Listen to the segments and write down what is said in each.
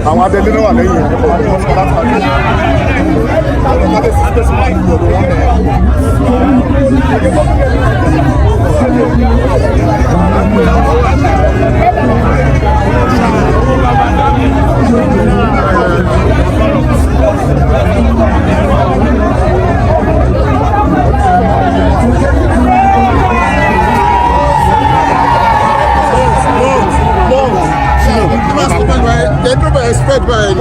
àwọn adé nínú wà lẹ́yìn ẹ̀ nípa wọn sọ láti pàdé àwọn ọmọdé sí pé sí láì gbọdọ̀ wọn bẹ̀rẹ̀. Expect by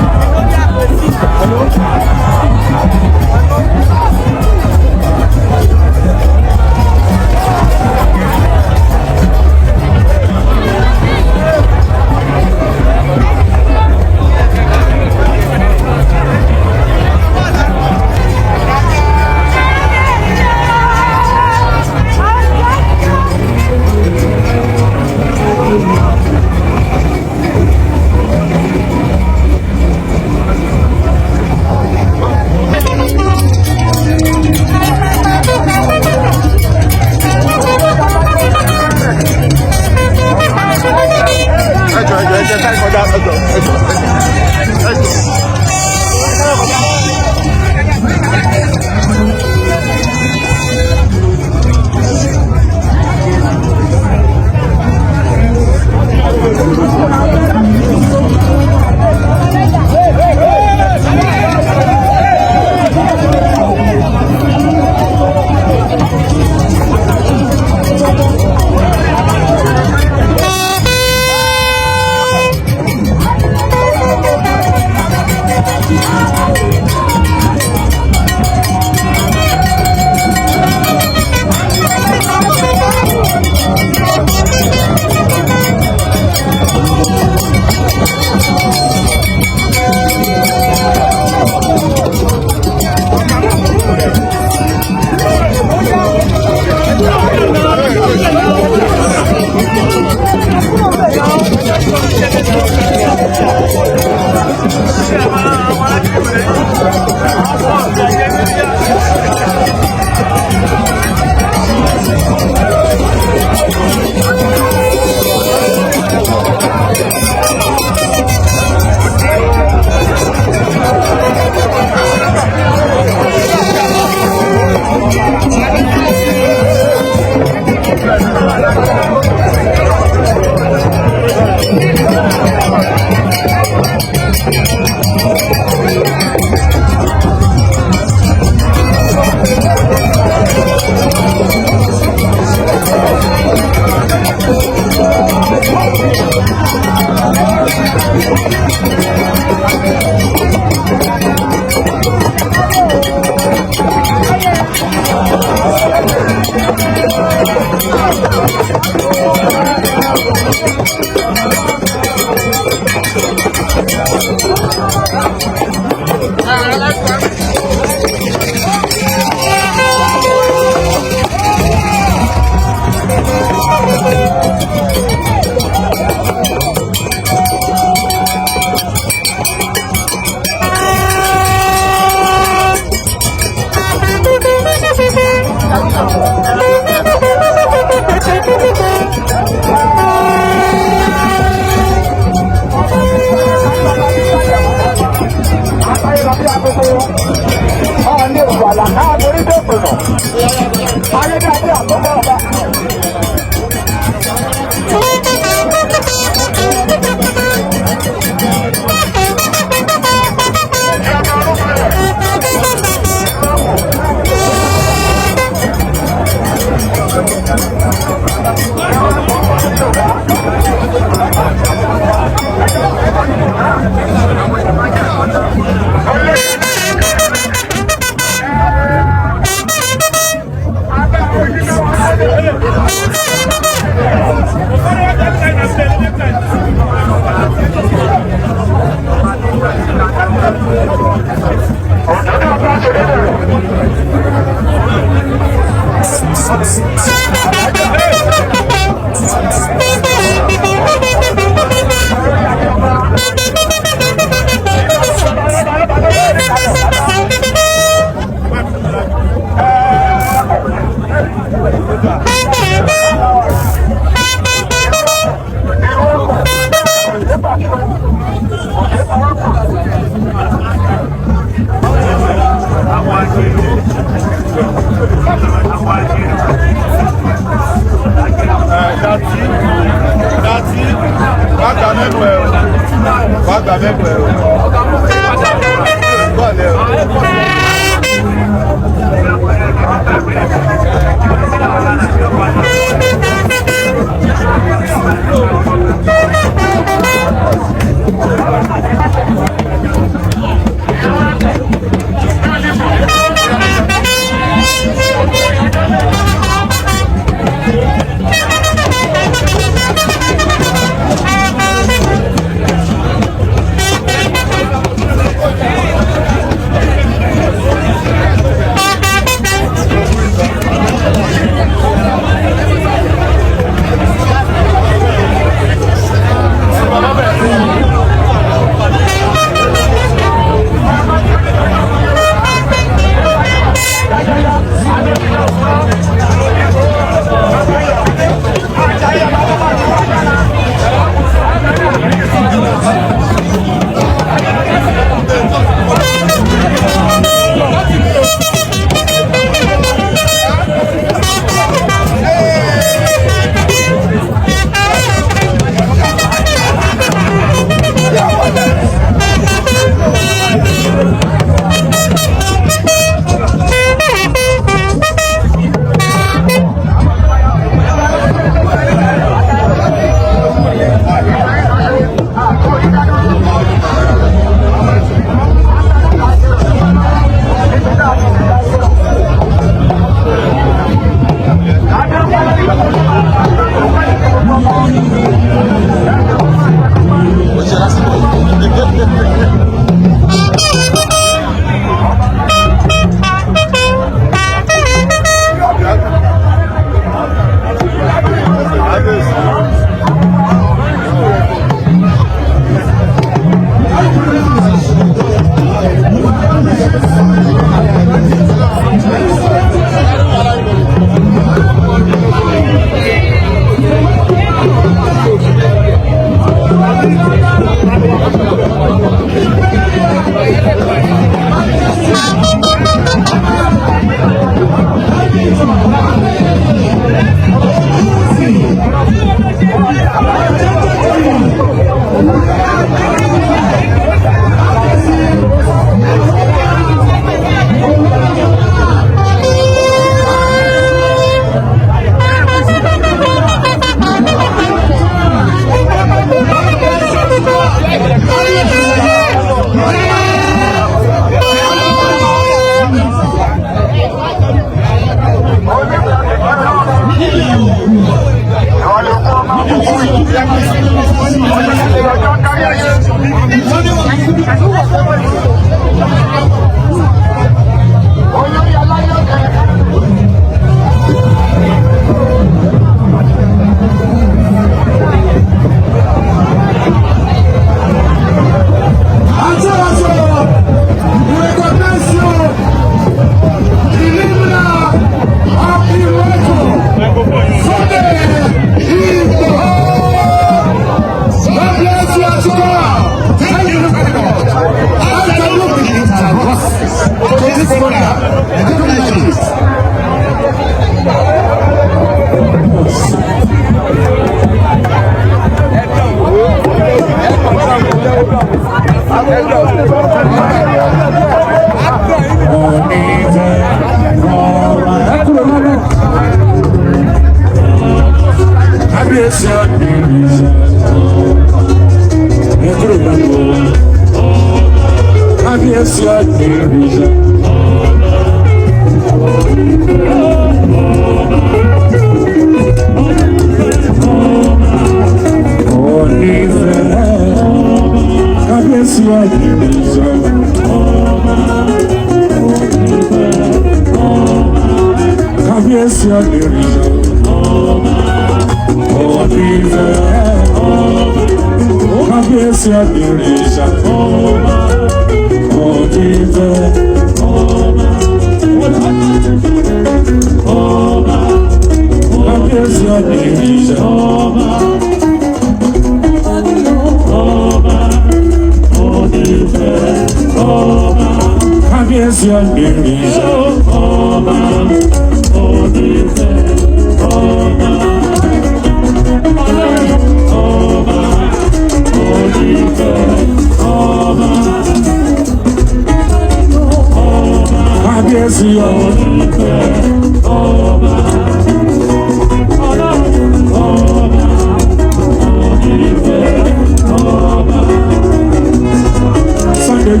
Sunday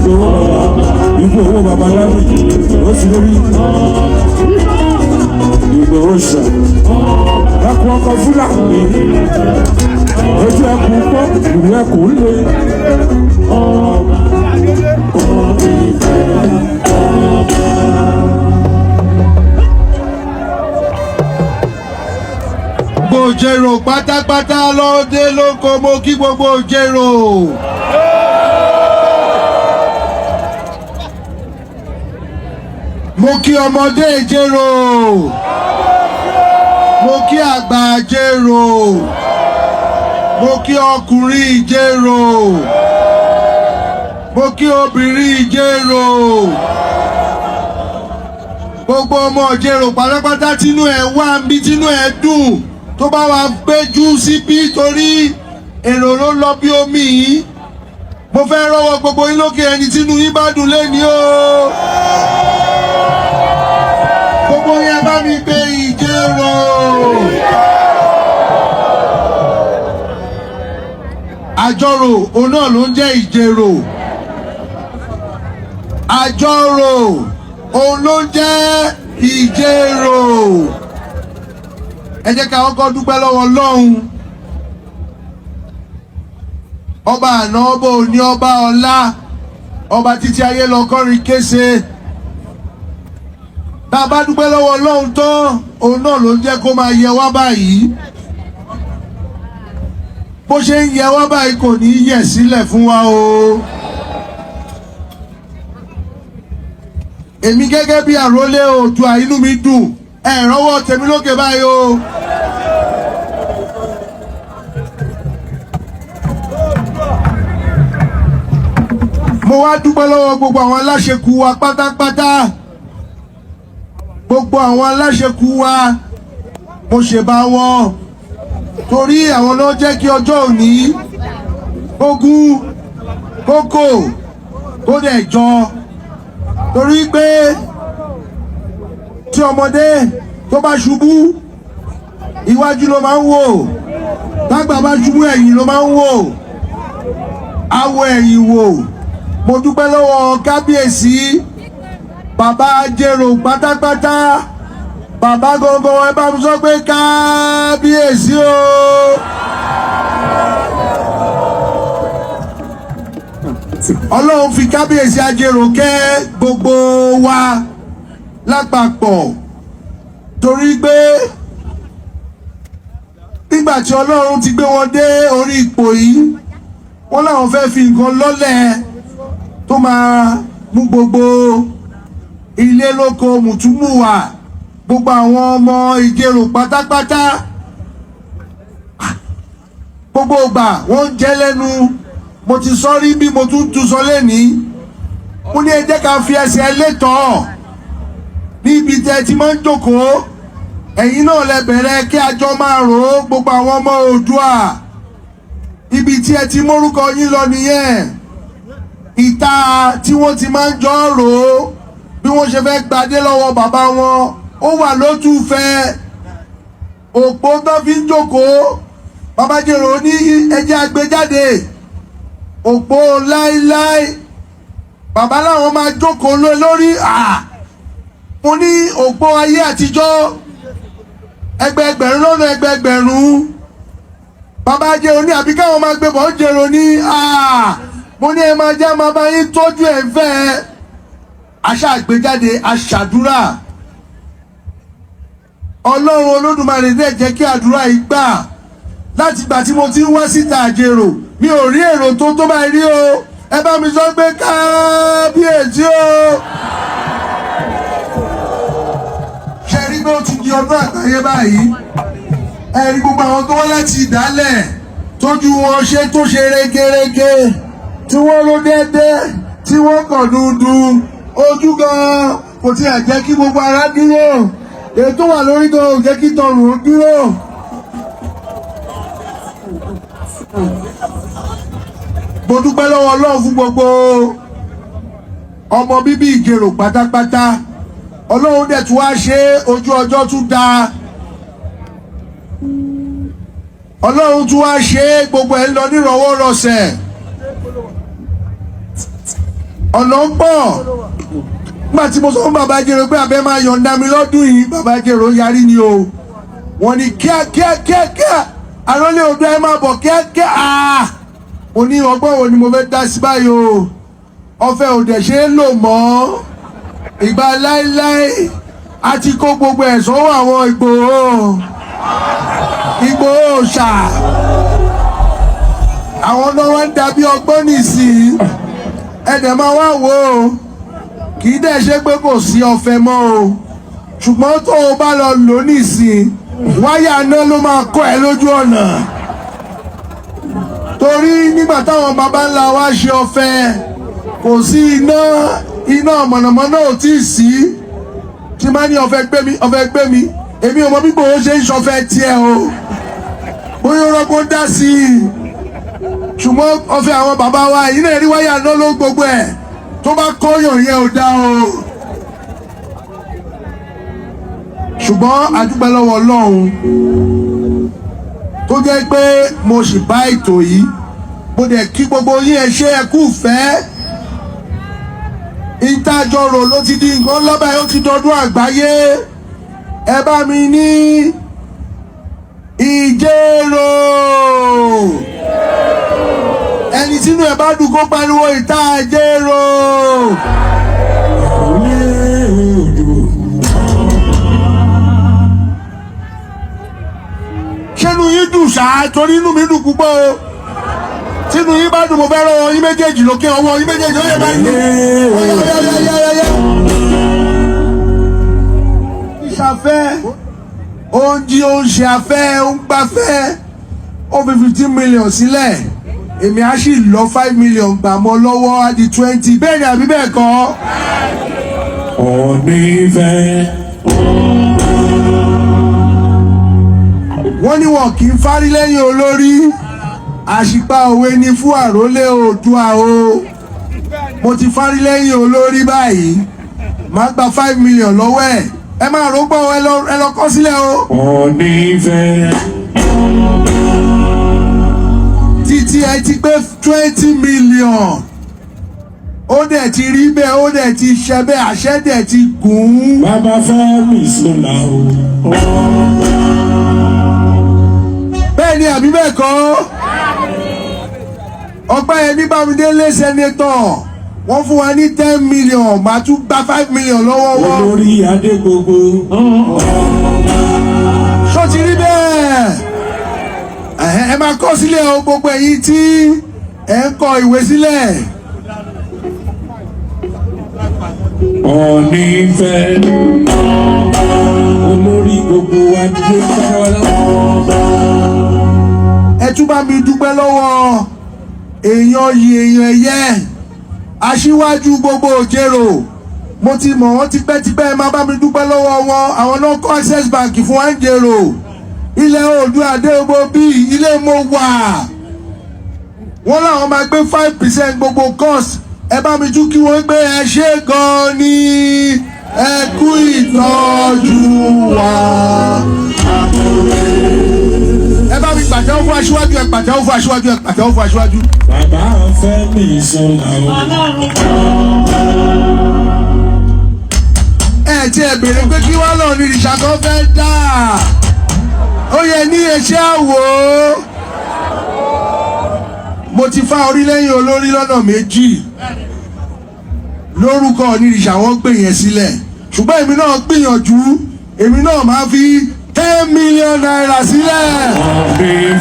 Igboho Baba Igboho sha ẹkùn ọkọ Fúlàní ojú ẹkùn pọ ìlú ẹkùn lé. Gbogbo Ijero pátápátá lóde lóko mo kí gbogbo Ijero. Mo kí ọmọdé Ijero, mo kí àgbà Ijero, mo kí ọkùnrin Ijero, mo kí obìnrin Ijero, gbogbo ọmọ Ijero pátápátá tínú ẹ̀ wá bí tínú ẹ̀ dùn tó bá wá péjú síbí torí èrò ló lọ bí omi yìí. Mo fẹ́ rọ́wọ́ gbogbo yín lókè ẹni tínú yín bá dùn lénìí o. Gbogbo yẹn bá mi gbé Ijero. Ajero òun náà ló ń jẹ́ Ijero. Ajero òun ló ń jẹ́ Ijero. Ẹ jẹ́ ká kọ́kọ́ dúpẹ́ lọ́wọ́ Ọlọ́run. Ọba àná, ọba òní, ọba ọ̀la, ọba títí ayé lọ kọrin kése. Tá a bá dúpẹ́ lọ́wọ́ Ọlọ́run tán, òun náà ló ń jẹ́ kó máa yẹ wá báyìí. Bó ṣe ń yẹ wá báyìí kò ní yẹ̀ sílẹ̀ fún wa o. Èmi gẹ́gẹ́ bí àrólé Oòduà, inú mi dùn. Ẹ rọ́wọ́ tèmi lókè báyìí o. Mo wá dúpẹ́ lọ́wọ́ gbogbo àwọn aláṣekú wa pátápátá. Gbogbo àwọn aláṣekú wa mo ṣèbà wọn torí àwọn náà jẹ́ kí ọjọ́ òní ogún kókò kó dẹ̀ jọ, torí pé tí ọmọdé tó bá ṣubú iwájú ló máa ń wò, tágbà bá ṣubú ẹ̀yìn ló máa ń wò, awọ ẹ̀yìn wò. Mo dúpẹ́ lọ́wọ́ kábíyèsí bàbá Ajero pátápátá, bàbá gangan ẹ bá mi sọ pé kábíyèsí o. Ọlọ́run fi kábíyèsí Ajero kẹ́ gbogbo wa lápapọ̀, torí pé nígbà tí Ọlọ́run ti gbé wọn dé orí ipò yìí, wọ́n láwọn fẹ́ fi nǹkan lọ́lẹ̀ tó máa mú gbogbo ilé lóko mùtúmùwà, gbogbo àwọn ọmọ Ijero pátápátá gbogbo ìgbà wọ́n ń jẹ́ lẹ́nu. Mo ti sọ rí bí mo tún sọ lẹ́nìí, mo ní ẹ jẹ́ ká fi ẹsẹ̀ létọ́ níbi tẹ́ ti máa ń jókòó. Ẹ̀yin náà lẹ bẹ̀rẹ̀ kí àjọ máa rò ó, gbogbo àwọn ọmọ Oòduà ibi tí ẹ ti mórúkọ yín lọ nìyẹn ìta tí wọ́n ti máa ń jọ rò ó bí wọ́n ṣe fẹ́ gbadé lọ́wọ́ bàbá wọn ó wà lótùfẹ́ òpó tó fi ń jókòó bàbá Ajero ní ẹjẹ́ àgbéjáde òpó láíláí bàbá làwọn máa jókòó lórí mo ní òpó ayé àtijọ́ ẹgbẹẹgbẹ̀rún lọ́nà ẹgbẹẹgbẹ̀rún bàbá Ajero ní àbí káwọn máa gbé bọ̀ Ajero ní mo ní ẹ máa jẹ́ máa bá yín tọ́jú ẹ̀ ń fẹ́ aṣá àgbéjáde aṣàdúrà Ọlọ́run Olódùmarè dẹ̀ jẹ́ kí àdúrà yìí gbà láti gbà tí mo ti ń wá síta Ajero mi ò rí èrò tó báyìí rí o ẹ bá mi sọ pé kábíyèsí o. ṣe rí pé ó ti di ọdún àgbáyé báyìí ẹ rí gbogbo àwọn tó wọ́n láti ìdálẹ̀ tójú wọn ṣe tó ṣe régerege tí wọ́n ló dẹ́dẹ́ tí wọ́n kàn dúdú ojú gan kò tiẹ̀ jẹ́ kí gbogbo ara dúró ètò wà lórí gan ò jẹ́ kí tọrùn ó dúró. mo dúpẹ́ lọ́wọ́ Ọlọ́run fún gbogbo ọmọ bíbí Ìjẹ̀rò pátápátá Ọlọ́run dẹ̀ tún wá ṣe ojú ọjọ́ tún dáa Ọlọ́run tún wá ṣe gbogbo ẹ̀ ń lọ nírọ̀wọ́rọ̀sẹ̀ ọ̀nà ń pọ̀ nígbà tí mo sọ fún bàbá Ajero pé abẹ́ máa yọ̀ǹda mi lọ́dún yìí bàbá Ajero yarí ni o wọ́n ní kíákíá àrólé odò ẹ máa bọ̀ kíákíá mo ní ọgbọ́n wo ni mo fẹ́ dá sí báyìí o ọ̀fẹ́ òdẹ̀ ṣe é lò mọ́ ìgbà láíláí a ti kó gbogbo ẹ̀ sọ́wọ́ àwọn Ìgbòho ṣà àwọn náà wọ́n ń dàbí ọgbọ́n nìsín ẹ̀dẹ̀ máa wá wò ó kì í dẹ̀ ṣe pé kò sí ọ̀fẹ́ mọ́ o ṣùgbọ́n tó o bá lọ lò nìsín wáyà náà ló máa kọ́ ẹ lójú ọ̀nà torí nígbà táwọn baba ńlá wa ṣe ọ̀fẹ́ kò sí iná mọ̀nàmọ́ná ò tí ì sí tí máa ní ọ̀fẹ́ gbé mi èmi ò mọ bí Ìgbòho ṣe ń ṣọ̀fẹ́ tiẹ̀ o bóyá ọlọ́gbọ́n dá sí i ṣùgbọ́n ọ̀fẹ́ àwọn bàbá wa yìí náà rí wáyà náà ló gbogbo ẹ̀ tó bá kọ́yàn yẹn ò dá o ṣùgbọ́n a dúpẹ́ lọ́wọ́ Ọlọ́run tó jẹ́ pé mo sì bá ètò yìí mo dẹ̀ kí gbogbo yín ẹ ṣe ẹ kú fẹ́ ìtajọrò ló ti di nǹkan lọ́bàá yóò ti dọdún àgbáyé ẹ bá mi ní Ijero ẹni tínú ẹ bá dùn kó pariwo ìta Ajero. ṣẹ́nu yín dùn ṣáá torí inú mi dùn púpọ̀ o tínú yín bá dùn mo fẹ́ rọ yín méjèèjì lókè ọwọ́ yín méjèèjì ó yẹ bá yín. ìṣàfẹ́ oúnjẹ oúnjẹ afẹ́ ó ń gbafẹ́ ó fi 15 million sílẹ̀ èmi á sì lọ 5 million gbà mọ́ lọ́wọ́ á di 20 bẹ́ẹ̀ ni àbí bẹ́ẹ̀ kọ́. Ooni Ife. wọ́n ní wọn kì í fárí lẹ́yìn olórí àṣìpá òwe ni fún àrólé Oòduà o mo ti fárí lẹ́yìn olórí báyìí máa gba 5 million lọ́wọ́ ẹ̀ ẹ máa rògbò ẹ lọ kọ́ sílẹ̀ o. Ooni Ife. títí ẹ ti pé 20 million ó dẹ̀ ti rí bẹ́ẹ̀ ó dẹ̀ ti ṣẹ bẹ́ẹ̀ àṣẹ dẹ̀ ti gùn. Bàbá fẹ́ mi sọ́la o. bẹ́ẹ̀ ni àbí bẹ́ẹ̀ kọ́ Ọpẹ́yẹmí Bámidélé sẹ́nétọ̀ wọ́n fún wa ní 10 million màá tún gba 5 million lọ́wọ́ wọn. Olórí adé gbogbo. ṣó ti rí bẹ́ẹ̀ ẹ máa kọ sílẹ̀ o gbogbo ẹ̀yin tí ẹ ń kọ ìwé sílẹ̀. Ooni Ife. Olórí gbogbo adé gbogbo. ẹ tún bá mi dúpẹ́ lọ́wọ́ èèyàn yìí èèyàn ẹ̀yẹ aṣíwájú gbogbo Ìjẹ̀rò mo ti mọ̀ wọ́n tipẹ́tipẹ́ ẹ máa bá mi dúpẹ́ lọ́wọ́ wọn àwọn náà kọ́ Access Bank fún wa Ìjẹ̀rò ilẹ̀ Oòduà Adéogbò bíi ilé mo wà wọ́n láwọn máa gbé 5% gbogbo cost ẹ bá mi tún kí wọ́n gbé ẹ ṣé gan ni ẹ kú ìtọ́jú wa. ẹ bá mi pàtẹ́wọ́ fún aṣíwájú ẹ pàtẹ́wọ́ fún aṣíwájú ẹ pàtẹ́wọ́ fún aṣíwájú. bàbá fẹ́ mi sọ̀rọ̀ ẹ tí ẹ béèrè pé kí wọ́n lọ ní ìṣàkọ́ fẹ́ dà ó yẹ ní ẹṣẹ́ àwò mo ti fá orílẹ̀-èdè olórí lọ́nà méjì lórúkọ onírìṣà wọ́n gbé yẹn sílẹ̀ ṣùgbọ́n èmi náà gbìyànjú èmi náà máa fi 10 million naira sílẹ̀.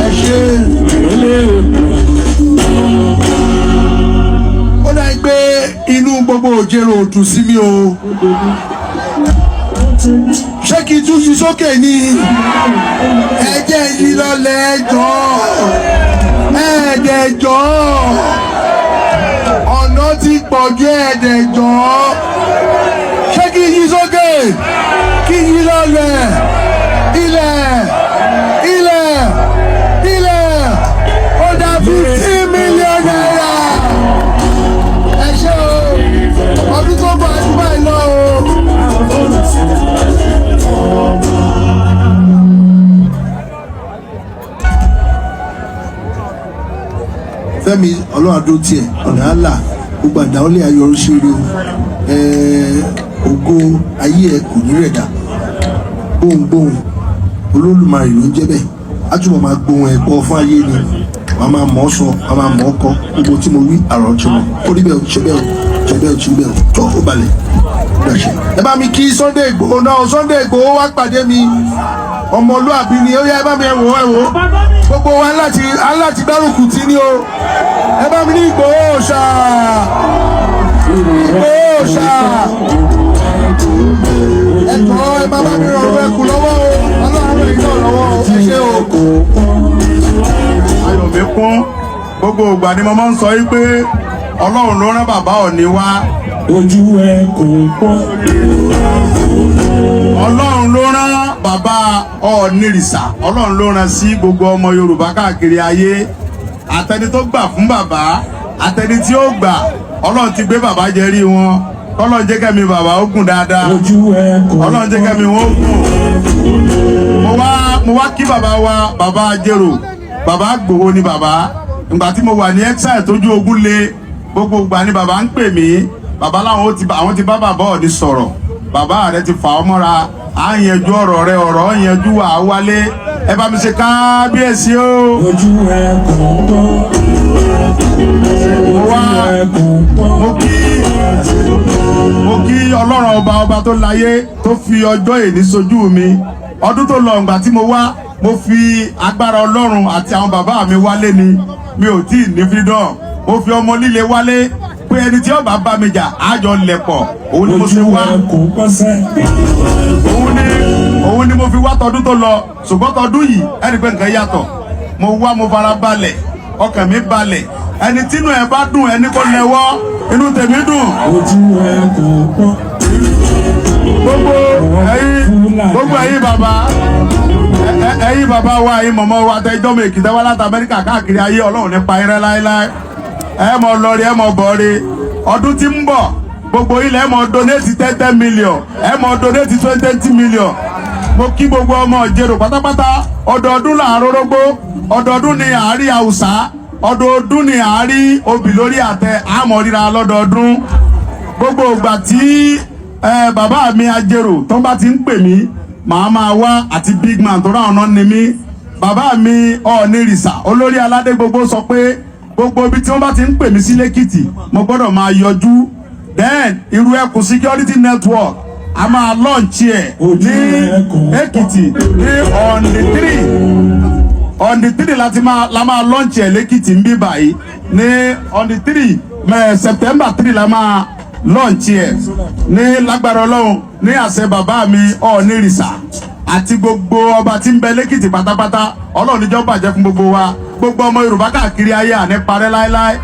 ẹ ṣe ó dá gbé inú gbogbo òjèrò òtún sí mi o ṣé kí n tún yí sókè ni ẹjẹ yìí lọlẹ ẹjọ ẹẹdẹjọ ọ̀nà ti pọ̀jù ẹẹdẹjọ ṣé kí n yí sókè kí n yí lọlẹ ilẹ̀ ó dá 15 million naira ẹ ṣé o ọdún tó bá àdúgbò ẹ lọ o. Fẹ́mi ọlọ́run àdó tiẹ̀ ọ̀nà àlà gbogbo àdáwọlé ayọ̀rọ̀ ṣeré o ògo ayé ẹ kò ní rẹ̀ dà gbohùngbohùn olólùmarè ló ń jẹ́ bẹ́ẹ̀ átúbọ̀ máa gbohùn ẹ̀kọ́ fún ayé ni wàá máa mọ̀ ọ́ sọ wàá máa mọ̀ ọ́ kọ́ gbogbo tí mo wí àrọ̀ ọ̀tún mọ̀ ó rí bẹ́ẹ̀ ṣe bẹ́ẹ̀ ṣe bẹ́ẹ̀ ṣe bẹ́ẹ̀ tó ó balẹ̀ dàṣẹ. ẹ bá mi kí Sunday Igboho náà Sunday Igboho wá pàdé mi ọmọlúàbí ni ó yá ẹ bá mi ẹ wò gbogbo wa aláti gbárùkù tí ni o ẹ bá mi ní Igboho ṣá ẹ̀tọ́ ẹ bá mi rọrùn ẹkù lọ́wọ́ o ọlọ́run èyí náà lọ́wọ́ o ẹ ṣé o. ayọ̀ mi kún gbogbo ìgbà ni mo máa ń sọ yí pé ọlọ́run ló rán bàbá Ọ̀ọ̀ni wá. ojú ẹ kò pọ̀. ọlọ́run ló rán bàbá Ọ̀ọ̀nìrìṣà ọlọ́run ló rán sí gbogbo ọmọ Yorùbá káàkiri ayé àtẹni tó gbà fún bàbá àtẹni tí ó gbà ọlọ́run ti gbé bàbá jẹ rí wọn ọlọ́run jẹ́ kẹ́mi bàbá ó gùn dáadáa ọlọ́run jẹ́ kẹ́mi wọn ó gùn. mo wá kí bàbá wa bàbá Ajero bàbá Igboho ni bàbá ìgbà tí mo wà ní exile tójú ogun lé gbogbo ìgbà ni bàbá ń pè mí bàbá láwọn àwọn ti bá bàbá Ọ̀ọ̀ni sọ̀rọ̀ bàbá rẹ ti fà ọ́ mọ́ra à ń yanjú ọ̀rọ̀ rẹ ọ̀rọ̀ ń yanjú wà á wálé ẹ bá mi ṣe kábíyèsí o. ojú ẹ kò pọ̀. mo kí ọlọ́run ọba tó láyé tó fi ọjọ́ èní sojú mi ọdún tó lọ ǹgbà tí mo wá mo fi agbára ọlọ́run àti àwọn bàbá mi wálé ni mi ò tí ì ní freedom mo fi ọmọ líle wálé pé ẹni tí ó bá bá mi jà àjọ lẹ̀pọ̀ òun ni mo ṣe wá òun ni mo fi wá tọdún tó lọ ṣùgbọ́n tọdún yìí ẹni pé nǹkan yàtọ̀ mo wá mo fara balẹ̀ ọkàn mi balẹ̀ ẹni tínú ẹ bá dùn ẹni kò lẹ́wọ́ inú tèmi dùn. ojú ẹ kò pọ̀. gbogbo ẹ̀yin bàbá ẹ̀yin bàbá wa ẹ̀yin mọ̀mọ́ wa tẹ́jọ́ mi Èkìtì wá láti Amẹ́ríkà káàkiri ayé Ọlọ́run nípa irẹ́ láéláé ẹ mọ̀ lọ́ọ̀rì ẹ mọ̀ bọ̀ọ̀rì ọdún tí ń bọ̀ gbogbo ilẹ̀ ẹ mọ̀ donate 10 million ẹ mọ̀ donate 20 million mo kí gbogbo ọmọ Ìjẹ̀rò pátápátá ọdọọdún làárọ̀ rógbó ọdọọdún ni àárí Haúsá ọdọọdún ni àárí obì lórí àtẹ àmọ́ ríra lọ́dọọdún gbogbo ìgbà tí bàbá mi Ajero tó bá ti ń pè mí màá máa wá àti big man tó ráwọn náà ni mí bàbá mi Ọ̀ọ̀nìrìṣà olórí aládé gbogbo sọ pé gbogbo ibi tí wọ́n bá ti ń pè mí sí lẹ́kìtì mo gbọ́dọ̀ máa yọjú then Iru Ekun Security Network a máa launch ẹ̀ ní Èkìtì ní on the 3 la máa launch ẹ̀ lẹ́kìtì ń bí báyìí ní on the 3 September 3 la máa launch ẹ̀ ní lágbára Ọlọ́run ní àṣẹ bàbá mi Ọ̀ọ̀nìrìṣà àti gbogbo ọba tí ń bẹ lẹ́kìtì pátápátá Ọlọ́run níjọ́ bàjẹ́ fún gbogbo wa gbogbo ọmọ Yorùbá káàkiri ayé àní parẹ́ láéláé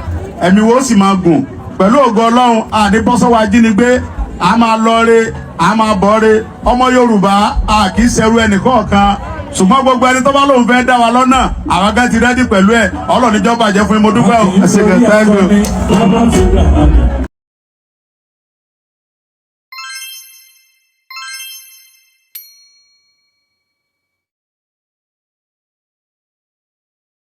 ẹ̀mí wo sì máa gùn pẹ̀lú ògo Ọlọ́run àní bọ́sọ́wọ́ ajínigbé a máa lọre a máa bọ̀ọ́re ọmọ Yorùbá a kì í ṣẹrú ẹnìkọ̀ọ̀kan ṣùgbọ́n gbogbo ẹni tó bá lóun fẹ́ dá wa lọ́nà àwọn gan ti rẹ́dí pẹ̀lú ẹ̀ ọlọ́ọ̀nìjọba jẹ́ fún mi mo dúpẹ́ o.